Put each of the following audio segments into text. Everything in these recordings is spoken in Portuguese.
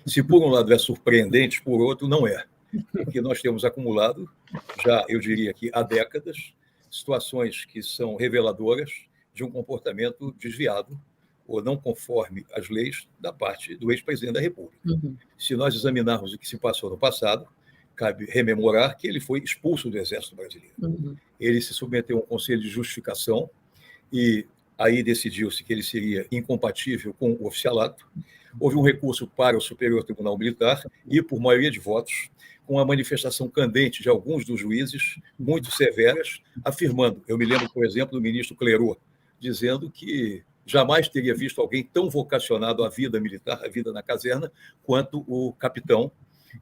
Se por um lado é surpreendente, por outro não é. Porque nós temos acumulado, já eu diria que há décadas, situações que são reveladoras de um comportamento desviado ou não conforme às leis da parte do ex-presidente da República. Uhum. Se nós examinarmos o que se passou no passado, cabe rememorar que ele foi expulso do Exército Brasileiro. Uhum. Ele se submeteu a um conselho de justificação e aí decidiu-se que ele seria incompatível com o oficialato. Houve um recurso para o Superior Tribunal Militar e, por maioria de votos, com a manifestação candente de alguns dos juízes, muito severas, afirmando, eu me lembro, por exemplo, do ministro Clerot, dizendo que jamais teria visto alguém tão vocacionado à vida militar, à vida na caserna, quanto o capitão,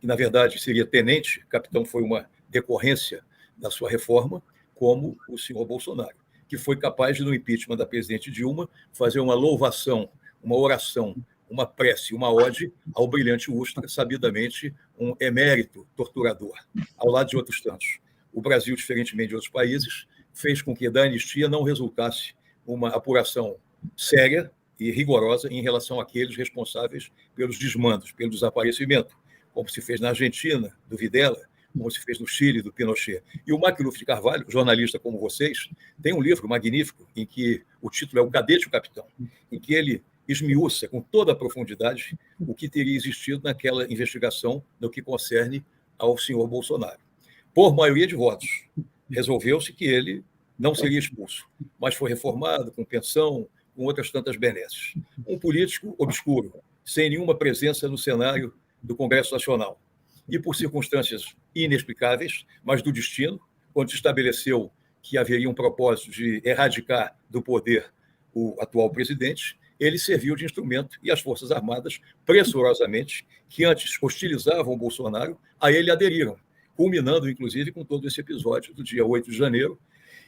que na verdade seria tenente, capitão foi uma decorrência da sua reforma, como o senhor Bolsonaro, que foi capaz de, no impeachment da presidente Dilma, fazer uma louvação, uma oração, uma prece, uma ode ao brilhante Ustra, sabidamente um emérito torturador, ao lado de outros tantos. O Brasil, diferentemente de outros países, fez com que da anistia não resultasse uma apuração séria e rigorosa em relação àqueles responsáveis pelos desmandos, pelo desaparecimento, como se fez na Argentina, do Videla, como se fez no Chile, do Pinochet. E o Macluf de Carvalho, jornalista como vocês, tem um livro magnífico em que o título é O Cadete e o Capitão, em que ele esmiuça com toda a profundidade o que teria existido naquela investigação no que concerne ao senhor Bolsonaro. Por maioria de votos, resolveu-se que ele não seria expulso, mas foi reformado com pensão, com outras tantas benesses. Um político obscuro, sem nenhuma presença no cenário do Congresso Nacional. E por circunstâncias inexplicáveis, mas do destino, quando se estabeleceu que haveria um propósito de erradicar do poder o atual presidente, ele serviu de instrumento e as Forças Armadas, pressurosamente, que antes hostilizavam o Bolsonaro, a ele aderiram, culminando, inclusive, com todo esse episódio do dia 8 de janeiro,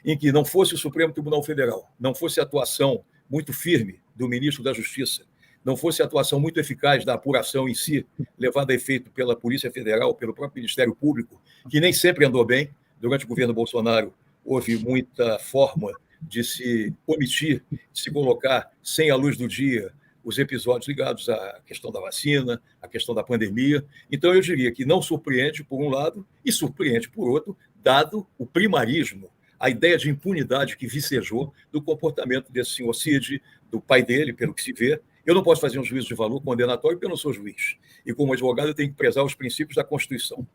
em que não fosse o Supremo Tribunal Federal, não fosse a atuação muito firme do ministro da Justiça, não fosse a atuação muito eficaz da apuração em si, levada a efeito pela Polícia Federal, pelo próprio Ministério Público, que nem sempre andou bem. Durante o governo Bolsonaro, houve muita forma de se omitir, de se colocar sem a luz do dia os episódios ligados à questão da vacina, à questão da pandemia. Então, eu diria que não surpreende, por um lado, e surpreende, por outro, dado o primarismo, a ideia de impunidade que vicejou do comportamento desse senhor Cid, do pai dele, pelo que se vê. Eu não posso fazer um juízo de valor condenatório porque eu não sou juiz. E, como advogado, eu tenho que prezar os princípios da Constituição.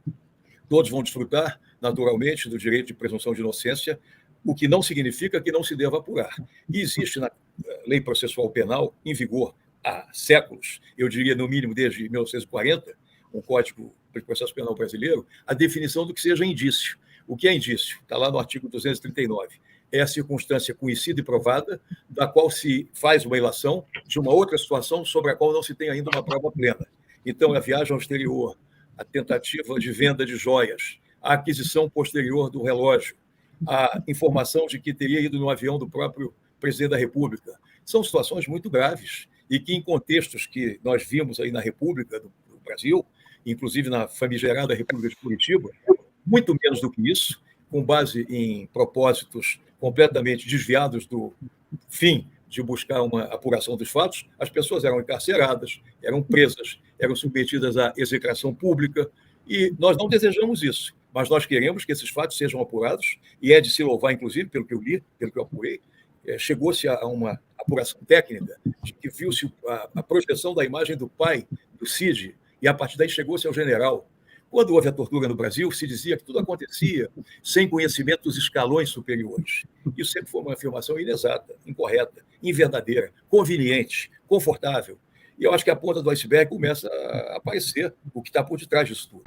Todos vão desfrutar, naturalmente, do direito de presunção de inocência, o que não significa que não se deva apurar. E existe na lei processual penal, em vigor há séculos, eu diria no mínimo desde 1940, um Código de Processo Penal brasileiro, a definição do que seja indício. O que é indício? Está lá no artigo 239. É a circunstância conhecida e provada da qual se faz uma ilação de uma outra situação sobre a qual não se tem ainda uma prova plena. Então, a viagem ao exterior, a tentativa de venda de joias, a aquisição posterior do relógio, a informação de que teria ido no avião do próprio presidente da República. São situações muito graves e que, em contextos que nós vimos aí na República do Brasil, inclusive na famigerada República de Curitiba, muito menos do que isso, com base em propósitos completamente desviados do fim de buscar uma apuração dos fatos, as pessoas eram encarceradas, eram presas, eram submetidas à execração pública, e nós não desejamos isso, mas nós queremos que esses fatos sejam apurados, e é de se louvar, inclusive, pelo que eu li, pelo que eu apurei, chegou-se a uma apuração técnica, de que viu-se a projeção da imagem do pai do Cid, e a partir daí chegou-se ao general. Quando houve a tortura no Brasil, se dizia que tudo acontecia sem conhecimento dos escalões superiores. Isso sempre foi uma afirmação inexata, incorreta, inverdadeira, conveniente, confortável. E eu acho que a ponta do iceberg começa a aparecer, o que está por detrás disso tudo.